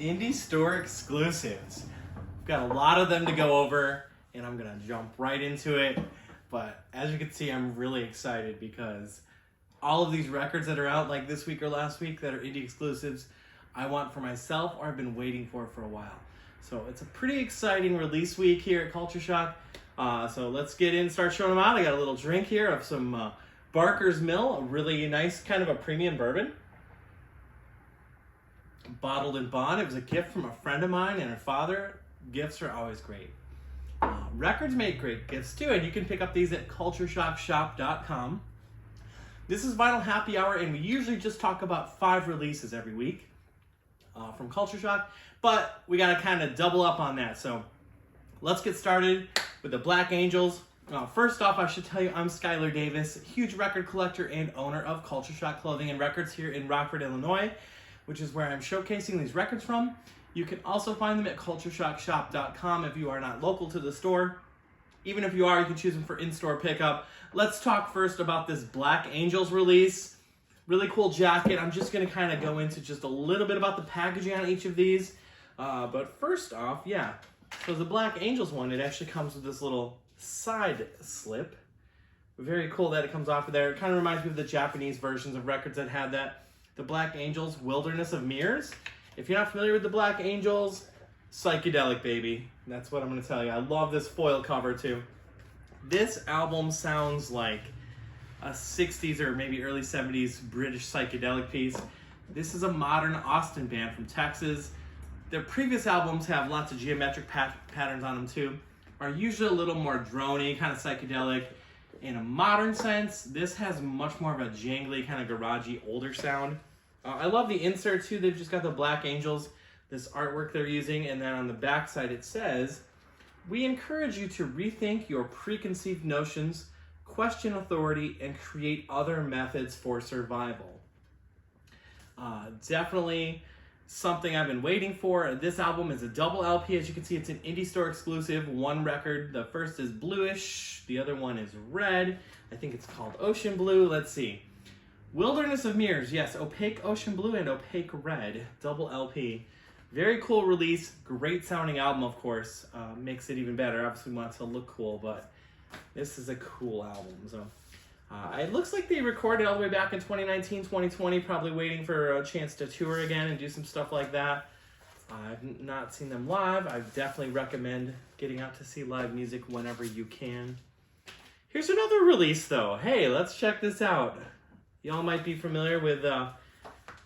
Indie store exclusives. We've got a lot of them to go over, and I'm gonna jump right into it. But as you can see, I'm really excited because all of these records that are out like this week or last week that are indie exclusives, I want for myself or I've been waiting for a while. So it's a pretty exciting release week here at Culture Shock. So let's get in and start showing them out. I got a little drink here of some Barker's Mill, a really nice kind of a premium bourbon. Bottled in bond. It was a gift from a friend of mine and her father. Gifts are always great. Records make great gifts too, and you can pick up these at cultureshockshop.com. This is Vinyl Happy Hour, and we usually just talk about 5 releases every week from Culture Shock, but we got to kind of double up on that. So let's get started with the Black Angels. First off, I should tell you I'm Skylar Davis, huge record collector and owner of Culture Shock Clothing and Records here in Rockford, Illinois, which is where I'm showcasing these records from. You can also find them at cultureshockshop.com if you are not local to the store. Even if you are, you can choose them for in-store pickup. Let's talk first about this Black Angels release. Really cool jacket. I'm just going to kind of go into just a little bit about the packaging on each of these. But first off, yeah. So the Black Angels one, it actually comes with this little side slip. Very cool that it comes off of there. It kind of reminds me of the Japanese versions of records that had that. The Black Angels, Wilderness of Mirrors. If you're not familiar with the Black Angels, psychedelic, baby. That's what I'm going to tell you. I love this foil cover, too. This album sounds like a 60s or maybe early 70s British psychedelic piece. This is a modern Austin band from Texas. Their previous albums have lots of geometric patterns on them, too. Are usually a little more drony, kind of psychedelic. In a modern sense, this has much more of a jangly, kind of garagey, older sound. I love the insert too. They've just got the Black Angels, this artwork they're using, and then on the back side it says, "We encourage you to rethink your preconceived notions, question authority, and create other methods for survival." Definitely something I've been waiting for. This album is a double LP. As you can see, it's an indie store exclusive. One record. The first is bluish. The other one is red. I think it's called Ocean Blue. Let's see. Wilderness of Mirrors. Yes, opaque ocean blue and opaque red. Double LP. Very cool release. Great sounding album, of course. Makes it even better. Obviously, we want it to look cool, but this is a cool album. So it looks like they recorded all the way back in 2019, 2020, probably waiting for a chance to tour again and do some stuff like that. I've not seen them live. I definitely recommend getting out to see live music whenever you can. Here's another release, though. Hey, let's check this out. Y'all might be familiar with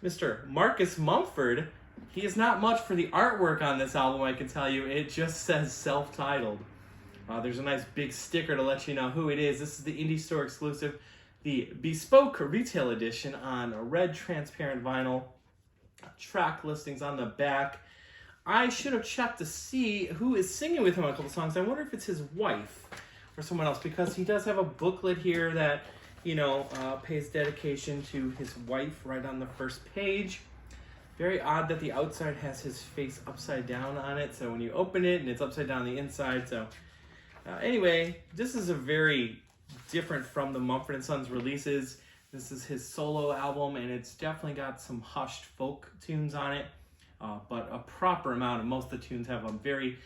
Mr. Marcus Mumford. He is not much for the artwork on this album, I can tell you. It just says self-titled. There's a nice big sticker to let you know who it is. This is the indie store exclusive, the bespoke retail edition on a red transparent vinyl. Track listings on the back. I should have checked to see who is singing with him on a couple songs. I wonder if it's his wife or someone else, because he does have a booklet here that, you know, pays dedication to his wife right on the first page. Very odd that the outside has his face upside down on it, so when you open it and it's upside down on the inside. So anyway, this is a very different from the Mumford & Sons releases. This is his solo album, and it's definitely got some hushed folk tunes on it, but a proper amount of most of the tunes have a very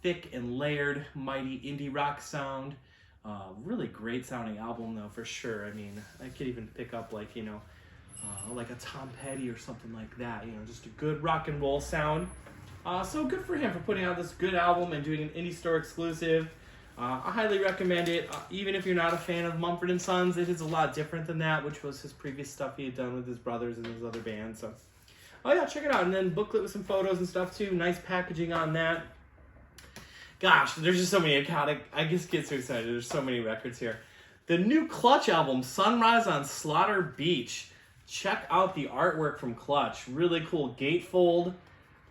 thick and layered, mighty indie rock sound. Really great sounding album, though, for sure. I mean, I could even pick up, like, you know, like a Tom Petty or something like that. You know, just a good rock and roll sound. So good for him for putting out this good album and doing an indie store exclusive. I highly recommend it. Even if you're not a fan of Mumford & Sons, it is a lot different than that, which was his previous stuff he had done with his brothers and his other bands. So, oh yeah, check it out. And then booklet with some photos and stuff, too. Nice packaging on that. Gosh, there's just so many iconic. I just get so excited. There's so many records here. The new Clutch album, Sunrise on Slaughter Beach. Check out the artwork from Clutch. Really cool gatefold.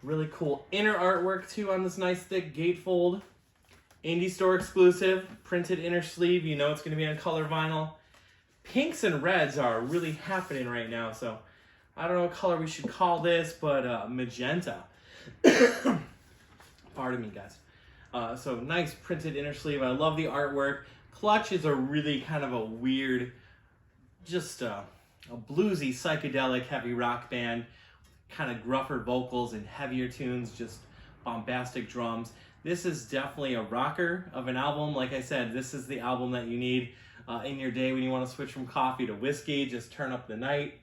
Really cool inner artwork, too, on this nice thick gatefold. Indie store exclusive. Printed inner sleeve. You know it's going to be on color vinyl. Pinks and reds are really happening right now, so I don't know what color we should call this, but magenta. Pardon me, guys. So nice printed inner sleeve. I love the artwork. Clutch is a really kind of a weird, just a bluesy, psychedelic, heavy rock band. kind of gruffer vocals and heavier tunes, just bombastic drums. This is definitely a rocker of an album. Like I said, this is the album that you need in your day when you want to switch from coffee to whiskey. Just turn up the night.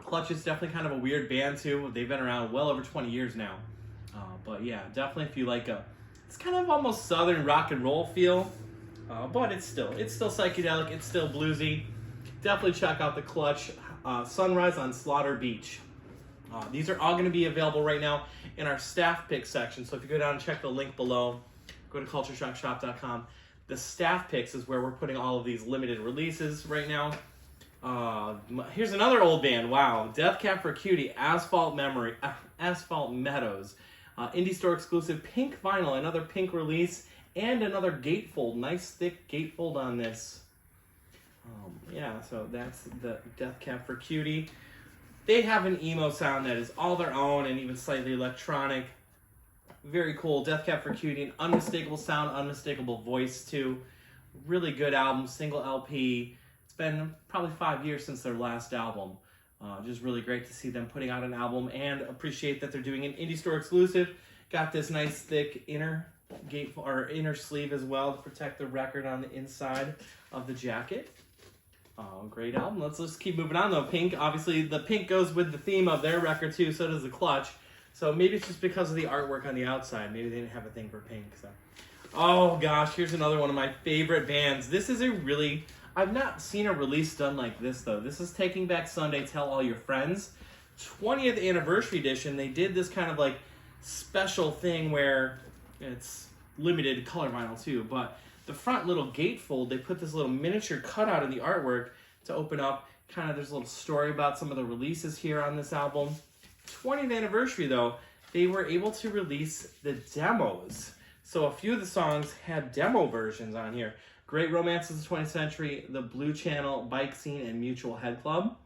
Clutch is definitely kind of a weird band too. They've been around well over 20 years now. But yeah, definitely if you like it's kind of almost southern rock and roll feel. But it's still psychedelic, it's still bluesy. Definitely check out the Clutch Sunrise on Slaughter Beach. These are all going to be available right now in our staff pick section. So if you go down and check the link below, go to cultureshockshop.com. The staff picks is where we're putting all of these limited releases right now. Here's another old band. Wow, Death Cab for Cutie, Asphalt Meadows, indie store exclusive pink vinyl, another pink release, and another gatefold. Nice thick gatefold on this. Yeah, so that's the Death Cab for Cutie. They have an emo sound that is all their own and even slightly electronic. Very cool. Death Cab for Cutie, an unmistakable sound, unmistakable voice too. Really good album, single LP. It's been probably 5 years since their last album. Just really great to see them putting out an album, and appreciate that they're doing an indie store exclusive. Got this nice thick inner sleeve as well to protect the record on the inside of the jacket. Great album. Let's just keep moving on though. Pink, obviously the pink goes with the theme of their record too, so does the Clutch. So maybe it's just because of the artwork on the outside. Maybe they didn't have a thing for pink. So, oh gosh, here's another one of my favorite bands. This is I've not seen a release done like this though. This is Taking Back Sunday, Tell All Your Friends. 20th anniversary edition. They did this kind of like special thing where it's limited color vinyl too, but the front little gatefold, they put this little miniature cutout in the artwork to open up. Kind of, there's a little story about some of the releases here on this album. 20th anniversary though, they were able to release the demos. So a few of the songs had demo versions on here. Great Romance of the 20th Century, The Blue Channel, Bike Scene, and Mutual Head Club.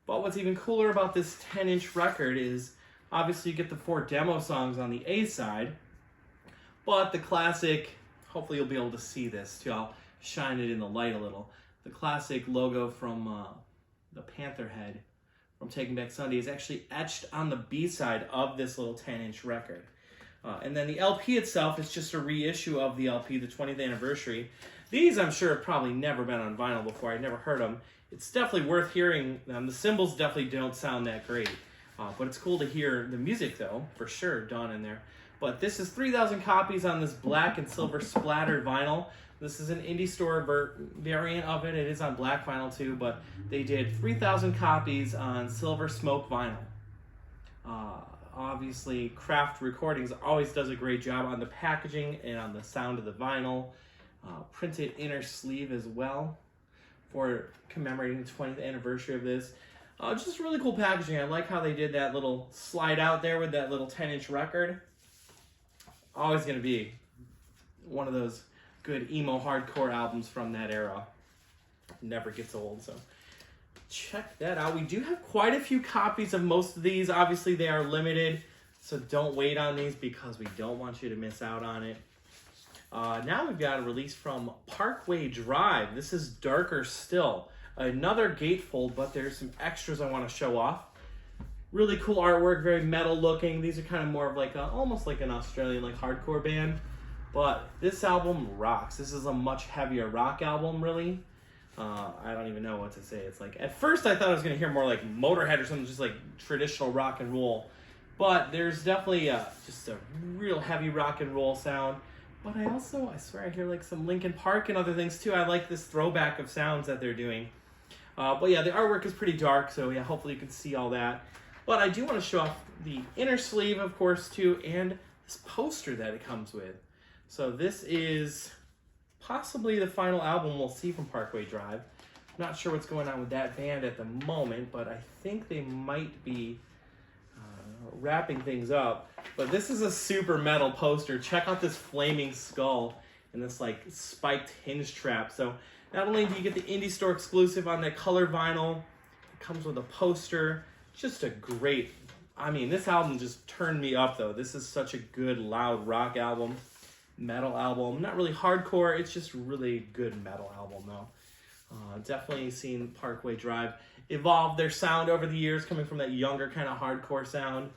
But what's even cooler about this 10-inch record is obviously you get the 4 demo songs on the A side, but the classic, hopefully you'll be able to see this too, I'll shine it in the light a little. The classic logo from the Panther head from Taking Back Sunday is actually etched on the B side of this little 10-inch record. And then the LP itself is just a reissue of the LP, the 20th anniversary. These I'm sure have probably never been on vinyl before. I'd never heard them. It's definitely worth hearing them. The cymbals definitely don't sound that great. But it's cool to hear the music though, for sure, done in there. But this is 3,000 copies on this black and silver splattered vinyl. This is an indie store variant of it. It is on black vinyl too, but they did 3,000 copies on silver smoke vinyl. Obviously, Craft Recordings always does a great job on the packaging and on the sound of the vinyl. Printed inner sleeve as well for commemorating the 20th anniversary of this. Just really cool packaging. I like how they did that little slide out there with that little 10-inch record. Always going to be one of those good emo hardcore albums from that era. Never gets old, so check that out. We do have quite a few copies of most of these. Obviously, they are limited, so don't wait on these because we don't want you to miss out on it. Now we've got a release from Parkway Drive. This is darker still. Another gatefold, but there's some extras I want to show off. Really cool artwork, very metal looking. These are kind of more of like almost like an Australian like hardcore band. But this album rocks. This is a much heavier rock album, really. I don't even know what to say. It's like, at first I thought I was going to hear more like Motorhead or something, just like traditional rock and roll. But there's definitely just a real heavy rock and roll sound. But I swear I hear like some Linkin Park and other things too. I like this throwback of sounds that they're doing. But yeah, the artwork is pretty dark, so yeah, hopefully you can see all that. But I do want to show off the inner sleeve, of course, too, and this poster that it comes with. So this is possibly the final album we'll see from Parkway Drive. Not sure what's going on with that band at the moment, but I think they might be wrapping things up. But this is a super metal poster. Check out this flaming skull and this like spiked hinge trap. So not only do you get the indie store exclusive on that color vinyl, it comes with a poster. Just a great, I mean, this album just turned me up though. This is such a good loud rock album, metal album. Not really hardcore, it's just really good metal album though. Definitely seen Parkway Drive evolve their sound over the years, coming from that younger kind of hardcore sound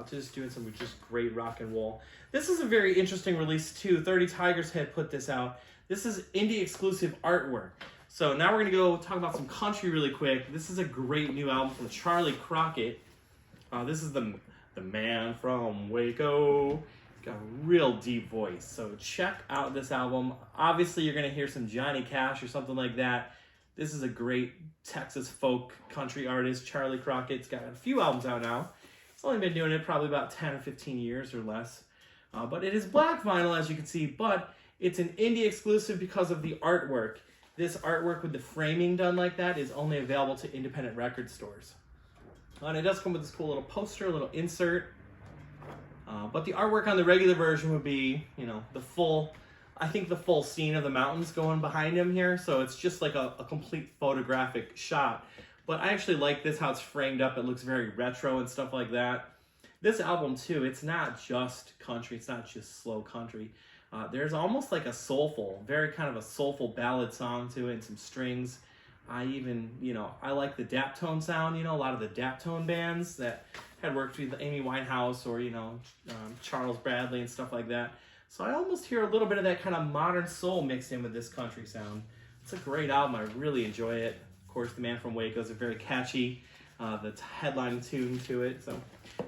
to just doing some just great rock and roll. This is a very interesting release too. 30 Tigers had put this out. This is indie exclusive artwork. So now we're going to go talk about some country really quick. This is a great new album from Charlie Crockett. This is the man from Waco. He's got a real deep voice. So check out this album. Obviously, you're going to hear some Johnny Cash or something like that. This is a great Texas folk country artist. Charlie Crockett's got a few albums out now. He's only been doing it probably about 10 or 15 years or less. But it is black vinyl, as you can see, but it's an indie exclusive because of the artwork. This artwork with the framing done like that is only available to independent record stores. And it does come with this cool little poster, a little insert. But the artwork on the regular version would be, the full scene of the mountains going behind him here. So it's just like a complete photographic shot. But I actually like this, how it's framed up. It looks very retro and stuff like that. This album, too, it's not just country. It's not just slow country. There's almost like a soulful, very kind of a soulful ballad song to it and some strings. I like the Daptone sound, a lot of the Daptone bands that had worked with Amy Winehouse or, Charles Bradley and stuff like that. So I almost hear a little bit of that kind of modern soul mixed in with this country sound. It's a great album. I really enjoy it. Of course, The Man from Waco is a very catchy, the headline tune to it. So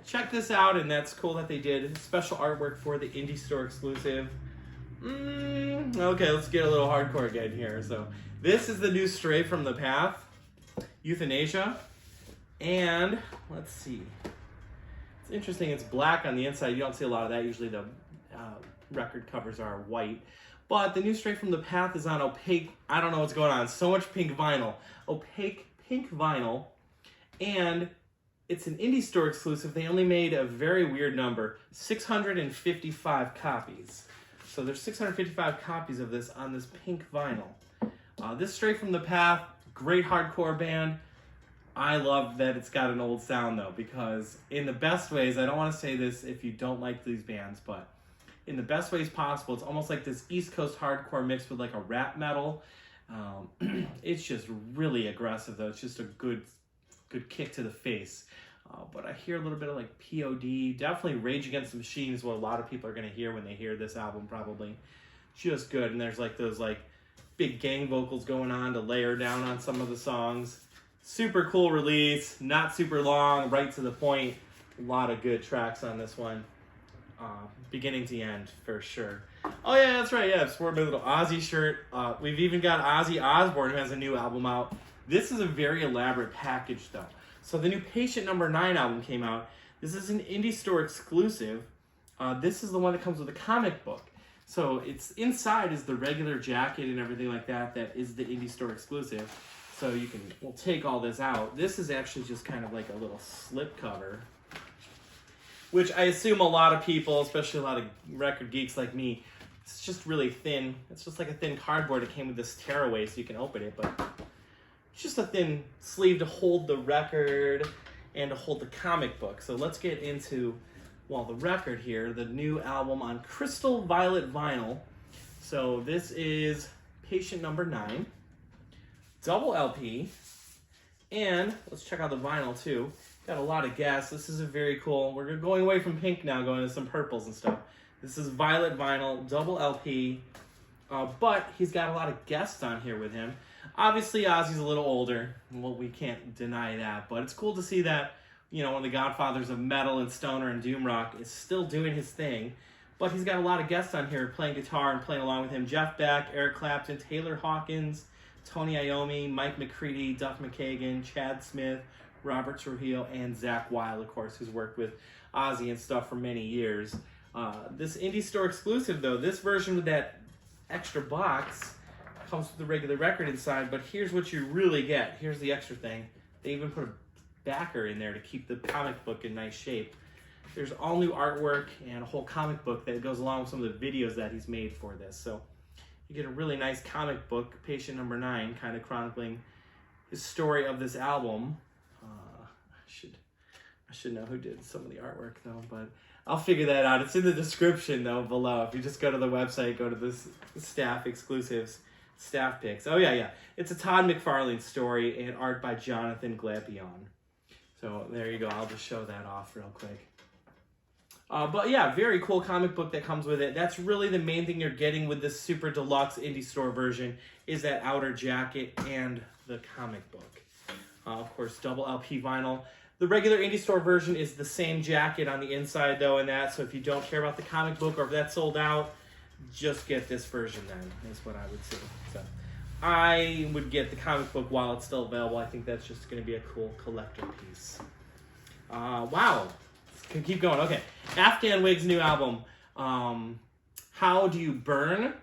check this out, and that's cool that they did special artwork for the Indie Store exclusive. Okay, let's get a little hardcore again here. So this is the new Stray from the Path, Euthanasia. And let's see. It's interesting, it's black on the inside. You don't see a lot of that. Usually the record covers are white. But the new Stray from the Path is on opaque, I don't know what's going on, so much pink vinyl. Opaque pink vinyl. And it's an Indie Store exclusive. They only made a very weird number, 655 copies. So there's 655 copies of this on this pink vinyl. This Stray from the Path, great hardcore band. I love that it's got an old sound though, because in the best ways, I don't want to say this if you don't like these bands, but in the best ways possible, it's almost like this East Coast hardcore mixed with like a rap metal. It's just really aggressive though. It's just a good kick to the face. But I hear a little bit of like POD, definitely Rage Against the Machine is what a lot of people are going to hear when they hear this album probably. Just good. And there's like those like big gang vocals going on to layer down on some of the songs. Super cool release, not super long, right to the point. A lot of good tracks on this one. Beginning to end, for sure. Oh yeah, that's right, yeah, sport my little Ozzie shirt. We've even got Ozzie Osbourne, who has a new album out. This is a very elaborate package though. So the new Patient Number 9 album came out. This is an Indie Store exclusive. This is the one that comes with a comic book. So it's inside is the regular jacket and everything like that. That is the Indie Store exclusive. So we'll take all this out. This is actually just kind of like a little slip cover, which I assume a lot of people, especially a lot of record geeks like me, it's just really thin. It's just like a thin cardboard. It came with this tearaway so you can open it, but it's just a thin sleeve to hold the record and to hold the comic book. So let's get into, the record here, the new album on Crystal Violet vinyl. So this is Patient Number 9, double LP, and let's check out the vinyl too. Got a lot of gas. This is a very cool, we're going away from pink now, going to some purples and stuff. This is violet vinyl, double LP, but he's got a lot of guests on here with him. Obviously, Ozzie's a little older. Well, we can't deny that, but it's cool to see that, one of the godfathers of metal and stoner and doom rock is still doing his thing. But he's got a lot of guests on here playing guitar and playing along with him. Jeff Beck, Eric Clapton, Taylor Hawkins, Tony Iommi, Mike McCready, Duff McKagan, Chad Smith, Robert Trujillo, and Zach Wilde, of course, who's worked with Ozzie and stuff for many years. This Indie Store exclusive, though, this version with that extra box comes with the regular record inside, but here's what you really get. Here's the extra thing. They even put a backer in there to keep the comic book in nice shape. There's all new artwork and a whole comic book that goes along with some of the videos that he's made for this. So you get a really nice comic book, Patient Number 9, kind of chronicling his story of this album. I should know who did some of the artwork though, but I'll figure that out. It's in the description though below. If you just go to the website, go to this staff exclusives, Staff picks. Oh, yeah. It's a Todd McFarlane story and art by Jonathan Glapion. So there you go. I'll just show that off real quick. But yeah, very cool comic book that comes with it. That's really the main thing you're getting with this super deluxe indie store version is that outer jacket and the comic book. Of course, double LP vinyl. The regular indie store version is the same jacket on the inside though and that. So if you don't care about the comic book or if that's sold out, just get this version then, is what I would say. So I would get the comic book while it's still available. I think that's just going to be a cool collector piece. Wow. Can keep going. Okay. Afghan Wigs' new album, How Do You Burn?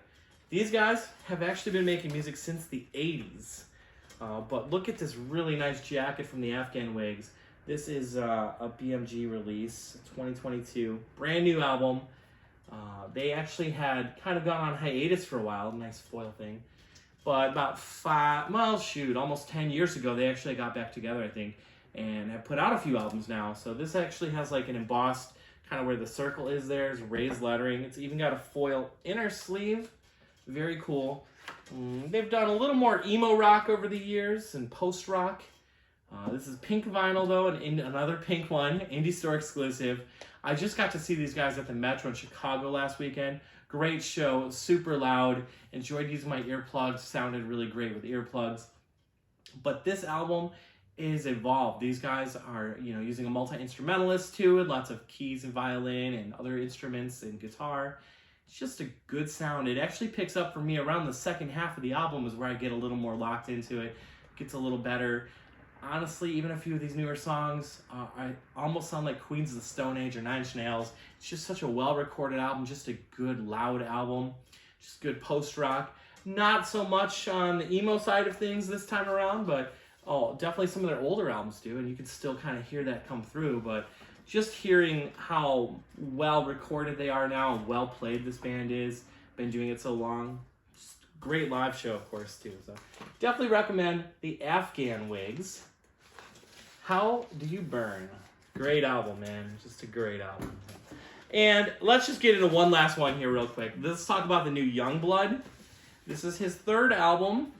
These guys have actually been making music since the 80s. But look at this really nice jacket from the Afghan Wigs. This is a BMG release, 2022. Brand new album. They actually had kind of gone on hiatus for a while. Nice foil thing. But about almost 10 years ago, they actually got back together, I think, and have put out a few albums now. So this actually has like an embossed, kind of where the circle is there, is raised lettering. It's even got a foil inner sleeve. Very cool. They've done a little more emo rock over the years and post-rock. This is pink vinyl though, and another pink one, indie store exclusive. I just got to see these guys at the Metro in Chicago last weekend. Great show, super loud. Enjoyed using my earplugs, sounded really great with earplugs. But this album is evolved. These guys are, using a multi-instrumentalist to it, lots of keys and violin and other instruments and guitar. It's just a good sound. It actually picks up for me around the second half of the album is where I get a little more locked into it. It gets a little better. Honestly, even a few of these newer songs, I almost sound like Queens of the Stone Age or Nine Inch Nails. It's just such a well-recorded album, just a good, loud album. Just good post-rock. Not so much on the emo side of things this time around, but definitely some of their older albums do, and you can still kind of hear that come through. But just hearing how well-recorded they are now and well-played this band is, been doing it so long. Just great live show, of course, too. So definitely recommend the Afghan Wigs. How Do You Burn? Great album, man. Just a great album. And let's just get into one last one here real quick. Let's talk about the new Youngblood. This is his third album.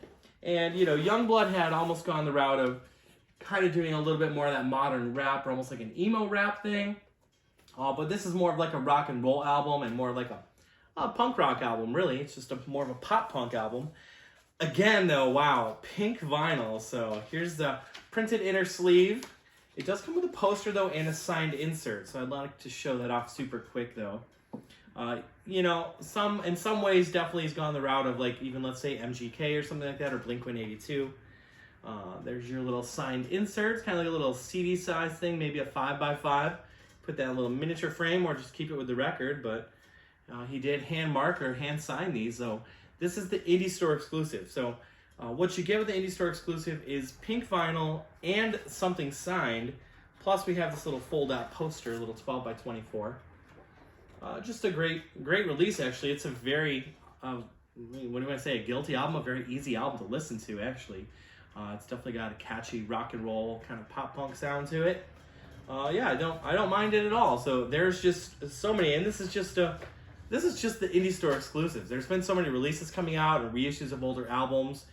And, Youngblood had almost gone the route of kind of doing a little bit more of that modern rap, or almost like an emo rap thing. But this is more of like a rock and roll album and more of like a punk rock album, really. It's just more of a pop punk album. Again, though, wow, pink vinyl. So here's the printed inner sleeve. It does come with a poster, though, and a signed insert. So I'd like to show that off super quick, though. In some ways, definitely has gone the route of, like, even, let's say, MGK or something like that, or Blink-182. There's your little signed insert. It's kind of like a little CD size thing, maybe a 5x5. Put that in a little miniature frame, or just keep it with the record. But he did hand mark or hand sign these, so this is the indie store exclusive. So what you get with the indie store exclusive is pink vinyl and something signed. Plus we have this little fold-out poster, a little 12x24. Just a great release, actually. It's a very, what do I say, a guilty album, a very easy album to listen to, actually. It's definitely got a catchy rock and roll kind of pop punk sound to it. I don't mind it at all. So there's just so many, and this is just the indie store exclusives. There's been so many releases coming out and reissues of older albums.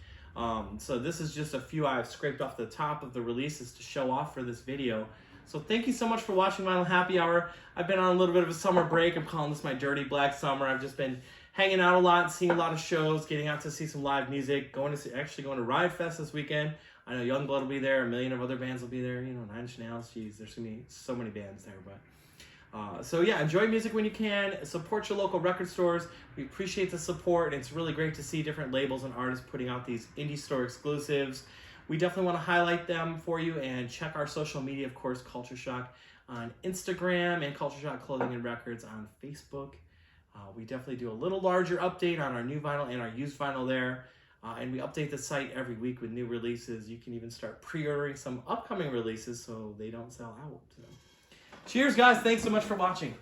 So this is just a few I've scraped off the top of the releases to show off for this video. So thank you so much for watching Vinyl Happy Hour. I've been on a little bit of a summer break. I'm calling this my dirty black summer. I've just been hanging out a lot, seeing a lot of shows, getting out to see some live music, going to Ride Fest this weekend. I know Youngblood will be there, a million of other bands will be there, Nine Inch Nails, geez, there's gonna be so many bands there, but enjoy music when you can, support your local record stores. We appreciate the support, and it's really great to see different labels and artists putting out these indie store exclusives. We definitely want to highlight them for you, and check our social media, of course, Culture Shock on Instagram and Culture Shock Clothing and Records on Facebook. We definitely do a little larger update on our new vinyl and our used vinyl there. And we update the site every week with new releases. You can even start pre-ordering some upcoming releases so they don't sell out. So, cheers, guys. Thanks so much for watching.